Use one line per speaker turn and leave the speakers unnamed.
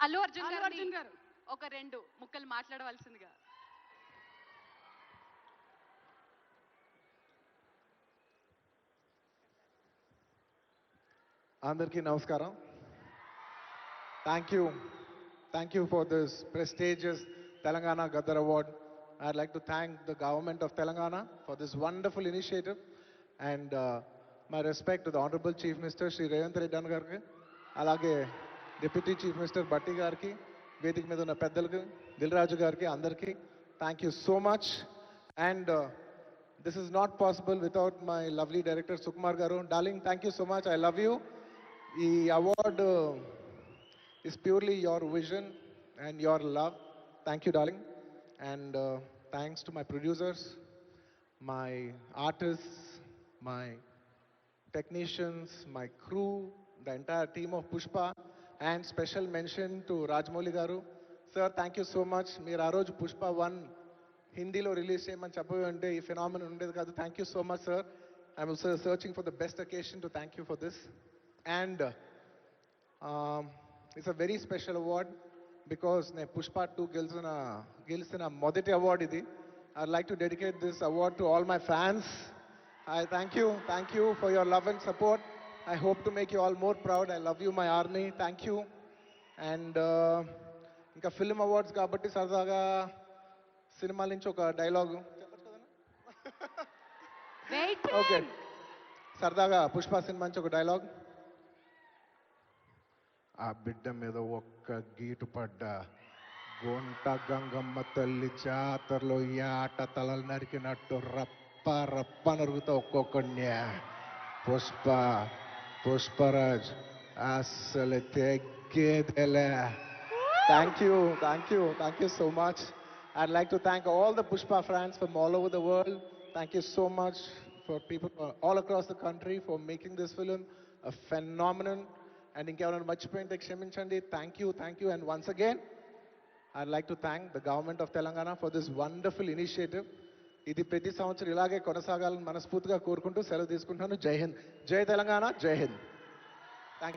అల్లు అర్జున్
అల్లు
గారిని
అర్జున్ గారు
ఒక 2 ముక్కలు మాట్లాడవలసిందిగా.
అందరికీ నమస్కారం. Thank you for this prestigious Telangana Gaddar Award. I'd like to thank the government of Telangana for this wonderful initiative, and my respect to the Honorable Chief Minister Shri Revanth Reddy గారికి, అలాగే Deputy Chief Minister Batti గారికి, వేదిక మీద ఉన్న పెద్దలకు, దిల్ రాజు గారికి, అందరికీ thank you so much. And this is not possible without my lovely director Sukumar garu. Darling, thank you so much. I love you. The award is purely your vision and your love. Thank you, darling. And thanks to my producers, my artists, my technicians, my crew, the entire team of Pushpa, and special mention to Rajmouli garu. Sir, thank you so much. మీరు ఆ రోజు పుష్ప 1 హిందీలో release చేయమని చెప్పంటే ఈ phenomenon ఉండేది కాదు. Thank you so much sir. I'm also searching for the best occasion to thank you for this. And it's a very special award because నేను పుష్ప 2 గెలిచిన మొదటి అవార్డ్ ఇది. I like to dedicate this award to all my fans. I thank you for your love and support. I hope to make you all more proud. I love you, my army. Thank you. And ఇంకా film awards కాబట్టి సరదాగా సినిమాల నుంచి ఒక dialogue okay, సరదాగా Pushpa cinema నుంచి ఒక dialogue. ఆ బిడ్డ మీద ఒక్క గీటు పడ్డా గొంట గంగమ్మ తల్లి జాతరలో ఈ ఆట తలలు నరికినట్టు రప్ప రప్ప నరుగుతా ఒక్కొక్కడిని. పుష్పరాజ్ అసలు తెగ్గేదేలే. Thank you so much. I'd like to thank all the Pushpa fans from all over the world. Thank you so much for people all across the country for making this film a phenomenon. And ఇంకెవరైనా మర్చిపోయింటే క్షమించండి. Thank you. And once again, I'd like to thank the government of Telangana for this wonderful initiative. ఇది ప్రతి సంవత్సరం ఇలాగే కొనసాగాలని మనస్ఫూర్తిగా కోరుకుంటూ సెలవు తీసుకుంటున్నాను. జై హింద్, జై తెలంగాణ, జై హింద్.